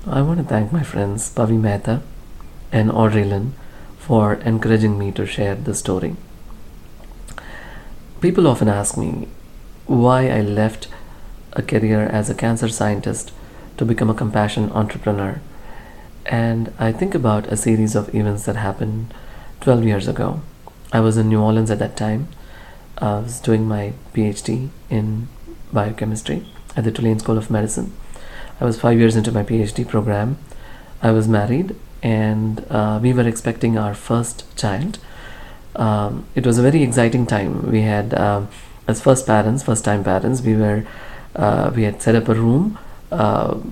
I want to thank my friends Pavi Mehta and Aurelin for encouraging me to share this story. People often ask me why I left a career as a cancer scientist to become a compassion entrepreneur. And I think about a series of events that happened 12 years ago. I was in New Orleans at that time. I was doing my PhD in biochemistry at the Tulane School of Medicine. I was 5 years into my PhD program. I was married and we were expecting our first child. It was a very exciting time. We had, as first time parents, we had set up a room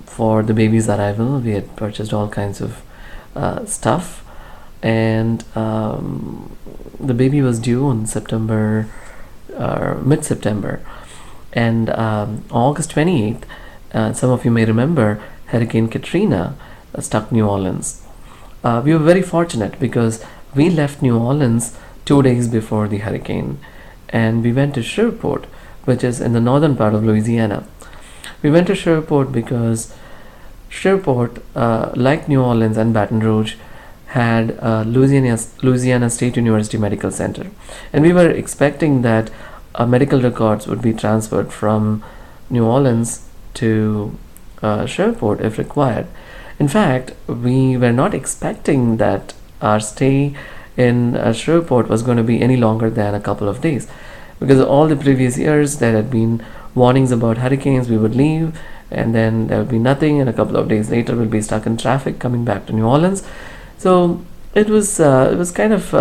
for the baby's arrival. We had purchased all kinds of stuff, and the baby was due on September, mid September, and August 28th. Some of you may remember Hurricane Katrina struck New Orleans. We were very fortunate because we left New Orleans 2 days before the hurricane, and we went to Shreveport, which is in the northern part of Louisiana. We went to Shreveport because Shreveport, like New Orleans and Baton Rouge, had Louisiana State University Medical Center, and we were expecting that medical records would be transferred from New Orleans to Shreveport if required. In fact, we were not expecting that our stay in Shreveport was going to be any longer than a couple of days, because all the previous years there had been warnings about hurricanes. We would leave and then there would be nothing, and a couple of days later we'll be stuck in traffic coming back to New Orleans. So it was kind of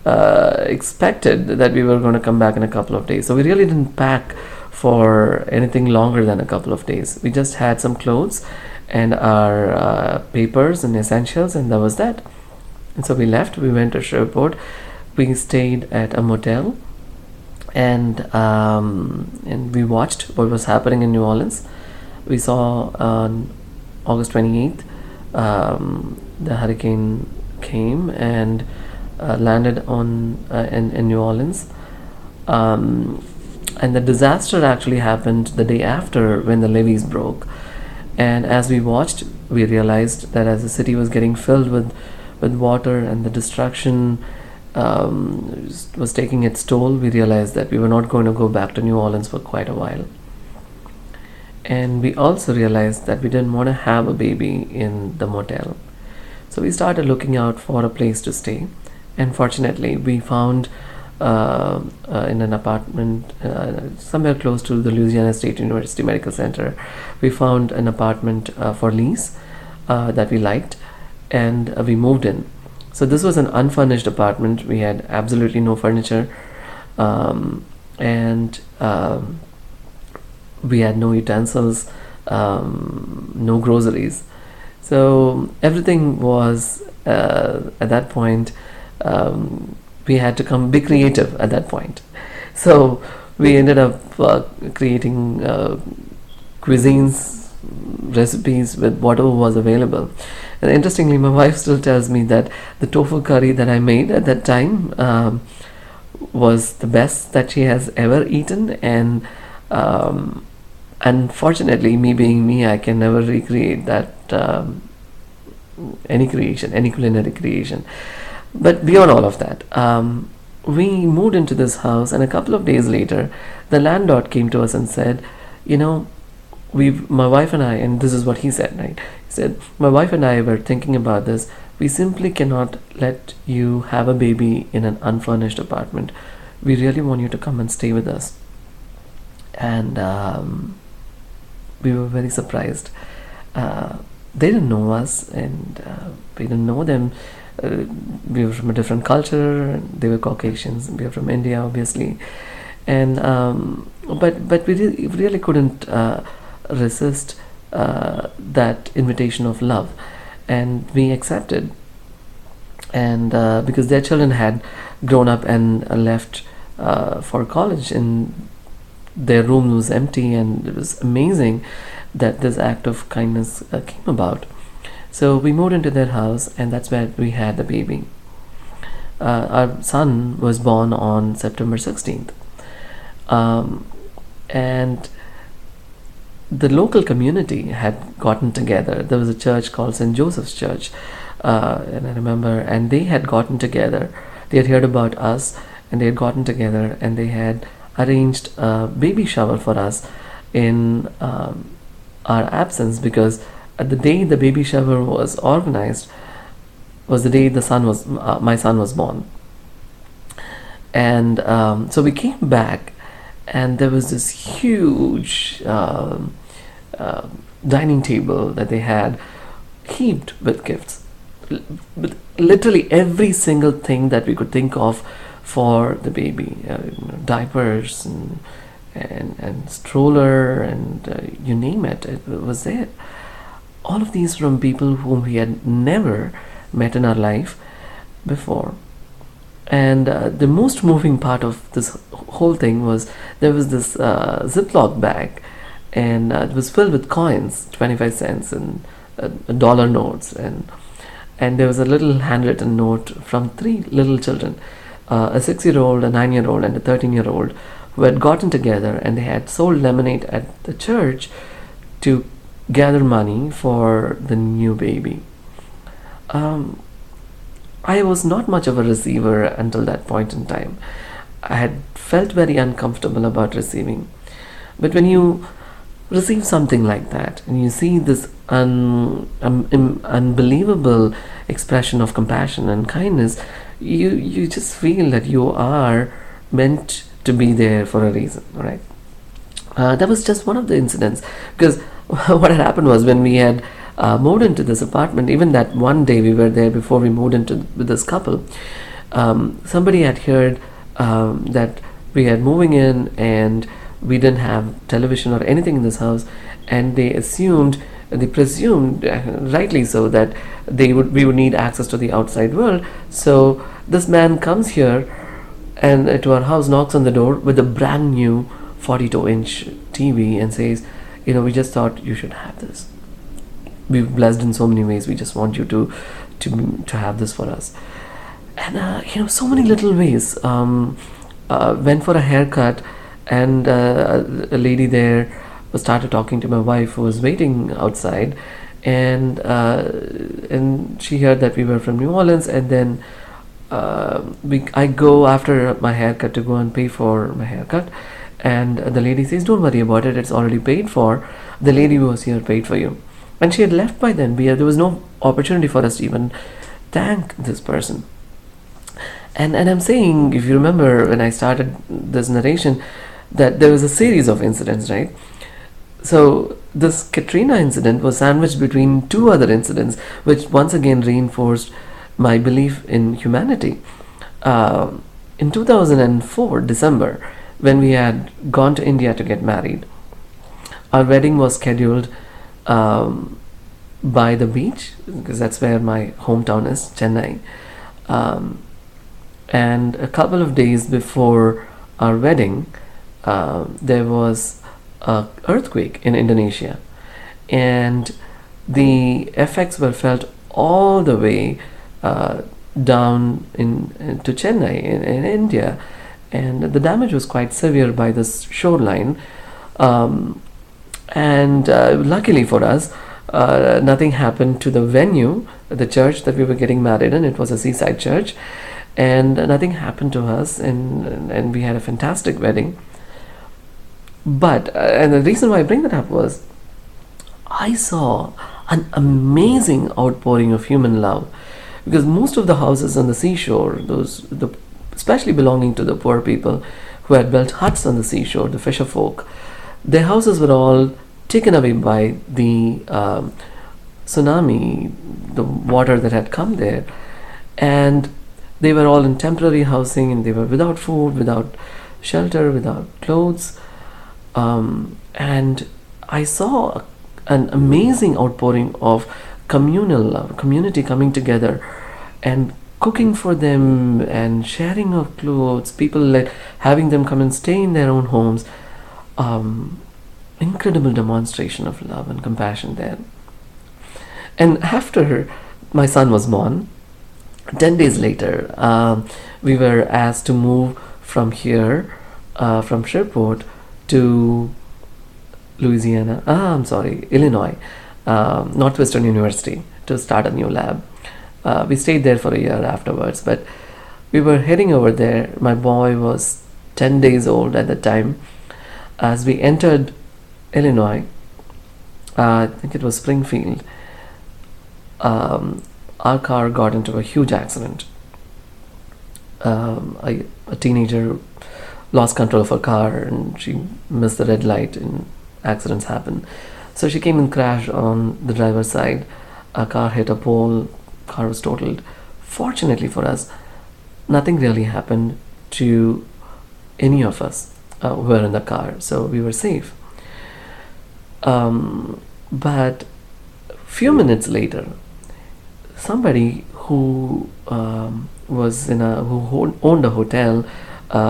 expected that we were going to come back in a couple of days. So we really didn't pack for anything longer than a couple of days. We just had some clothes and our papers and essentials, and that was that. And so we left. We went to Shreveport. We stayed at a motel, and we watched what was happening in New Orleans. We saw on August 28th, the hurricane came and landed in New Orleans. And the disaster actually happened the day after, when the levees broke. And as we watched, we realized that as the city was getting filled with water and the destruction was taking its toll, we realized that we were not going to go back to New Orleans for quite a while. And we also realized that we didn't want to have a baby in the motel. So we started looking out for a place to stay. And fortunately, we found in an apartment somewhere close to the Louisiana State University Medical Center, we found an apartment for lease that we liked, and we moved in. So this was an unfurnished apartment. We had absolutely no furniture, and we had no utensils, no groceries. So everything was at that point. We had to be creative at that point. So we ended up creating cuisines, recipes with whatever was available. And interestingly, my wife still tells me that the tofu curry that I made at that time was the best that she has ever eaten. And unfortunately, me being me, I can never recreate that, any culinary creation. But beyond all of that, we moved into this house, and a couple of days later, the landlord came to us and said, "You know, my wife and I," and this is what he said, right? He said, "My wife and I were thinking about this. We simply cannot let you have a baby in an unfurnished apartment. We really want you to come and stay with us." And we were very surprised. They didn't know us, and we didn't know them. We were from a different culture. They were Caucasians. We were from India, obviously, and but we really couldn't resist that invitation of love, and we accepted. And because their children had grown up and left for college, and their room was empty, and it was amazing that this act of kindness came about. So we moved into their house, and that's where we had the baby. Our son was born on September 16th. And the local community had gotten together. There was a church called St. Joseph's Church, and I remember, and they had gotten together. They had heard about us, and they had gotten together, and they had arranged a baby shower for us in our absence, because the day the baby shower was organized was the day my son was born. And so we came back, and there was this huge uh, dining table that they had heaped with gifts, with literally every single thing that we could think of for the baby, diapers and stroller, and you name it, it was there. All of these from people whom we had never met in our life before. And the most moving part of this whole thing was there was this Ziploc bag, and it was filled with coins, 25 cents and dollar notes, and there was a little handwritten note from three little children, a 6-year-old, a 9-year-old, and a 13-year-old, who had gotten together, and they had sold lemonade at the church to gather money for the new baby. Um, I was not much of a receiver until that point in time. I had felt very uncomfortable about receiving. But when you receive something like that, and you see this unbelievable expression of compassion and kindness, you just feel that you are meant to be there for a reason, right? That was just one of the incidents, because what had happened was, when we had moved into this apartment, even that one day we were there before we moved into with this couple, somebody had heard that we had moving in, and we didn't have television or anything in this house, and they presumed, rightly so, that we would need access to the outside world. So this man comes here and to our house, knocks on the door with a brand new 42-inch TV, and says, we just thought you should have this. We've blessed in so many ways. We just want you to have this for us. And so many little ways. Went for a haircut, and a lady there started talking to my wife, who was waiting outside, and she heard that we were from New Orleans, and then I go after my haircut to go and pay for my haircut, and the lady says, "Don't worry about it. It's already paid for. The lady who was here paid for you." And she had left by then. There was no opportunity for us to even thank this person. And I'm saying, if you remember when I started this narration, that there was a series of incidents, right? So this Katrina incident was sandwiched between two other incidents, which once again reinforced my belief in humanity. In 2004, December, when we had gone to India to get married, our wedding was scheduled by the beach, because that's where my hometown is, Chennai. And a couple of days before our wedding, there was an earthquake in Indonesia, and the effects were felt all the way down to Chennai in India, and the damage was quite severe by this shoreline. And luckily for us, nothing happened to the venue, the church that we were getting married in. It was a seaside church, and nothing happened to us, and we had a fantastic wedding. But and the reason why I bring that up was, I saw an amazing outpouring of human love, because most of the houses on the seashore, especially belonging to the poor people who had built huts on the seashore, the fisher folk, their houses were all taken away by the tsunami, the water that had come there, and they were all in temporary housing, and they were without food, without shelter, without clothes. And I saw an amazing outpouring of communal love, community coming together and cooking for them and sharing of clothes, people having them come and stay in their own homes. Incredible demonstration of love and compassion there. And after my son was born, 10 days later, we were asked to move from here, from Shreveport, to Illinois, Northwestern University to start a new lab. We stayed there for a year afterwards, but we were heading over there. My boy was 10 days old at the time. As we entered Illinois, I think it was Springfield, our car got into a huge accident. A teenager lost control of her car and she missed the red light, and accidents happen. So she came and crashed on the driver's side. A car hit a pole, car was totaled. Fortunately for us, nothing really happened to any of us who were in the car, so we were safe. But few minutes later, somebody who owned a hotel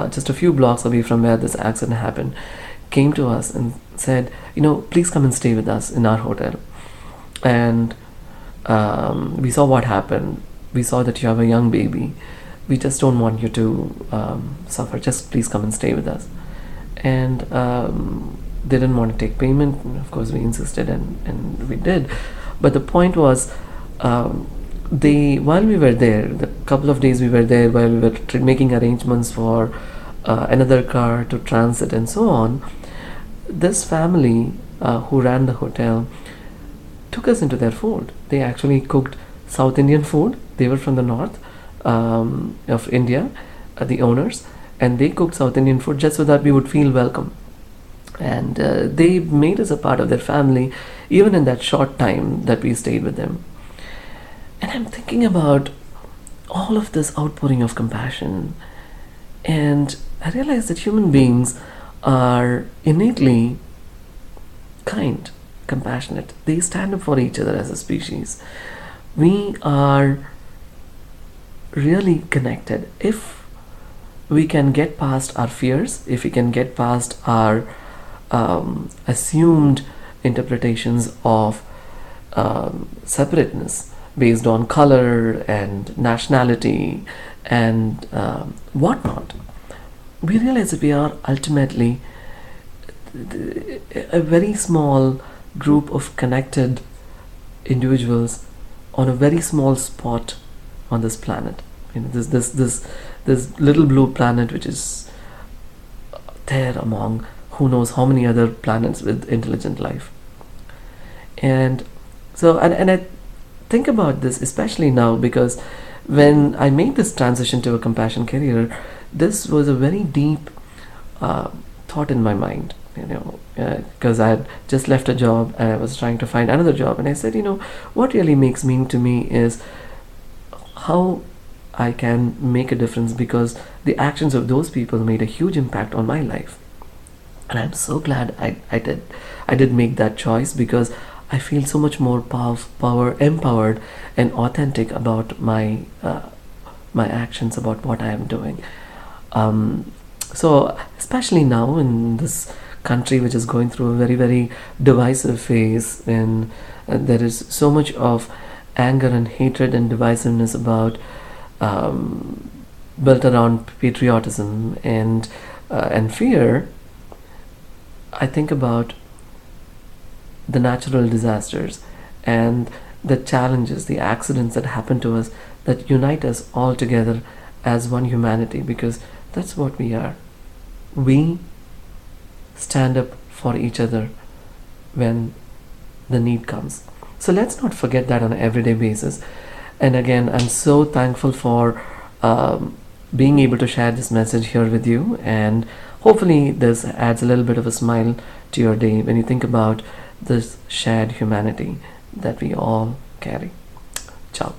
just a few blocks away from where this accident happened came to us and said, please come and stay with us in our hotel. And we saw what happened. We saw that you have a young baby. We just don't want you to suffer. Just please come and stay with us. And they didn't want to take payment. And of course, we insisted, and we did. But the point was, while we were there, the couple of days we were there, while we were making arrangements for another car to transit and so on, this family who ran the hotel took us into their fold. They actually cooked South Indian food. They were from the north of India, the owners, and they cooked South Indian food just so that we would feel welcome. And they made us a part of their family, even in that short time that we stayed with them. And I'm thinking about all of this outpouring of compassion, and I realize that human beings are innately kind, compassionate. They stand up for each other as a species. We are really connected. If we can get past our fears, if we can get past our assumed interpretations of separateness based on color and nationality and whatnot, we realize that we are ultimately a very small group of connected individuals on a very small spot on this planet. This little blue planet, which is there among who knows how many other planets with intelligent life. And so, and I think about this especially now, because when I made this transition to a compassion career, this was a very deep thought in my mind, because I had just left a job and I was trying to find another job, and I said, what really makes meaning to me is how I can make a difference, because the actions of those people made a huge impact on my life. And I'm so glad I did make that choice, because I feel so much more empowered and authentic about my actions, about what I am doing. So especially now in this country, which is going through a very, very divisive phase, and there is so much of anger and hatred and divisiveness about built around patriotism and fear. I think about the natural disasters and the challenges, the accidents that happen to us, that unite us all together as one humanity, because that's what we are. We stand up for each other when the need comes. So let's not forget that on an everyday basis. And again, I'm so thankful for being able to share this message here with you, and hopefully this adds a little bit of a smile to your day when you think about this shared humanity that we all carry. Ciao.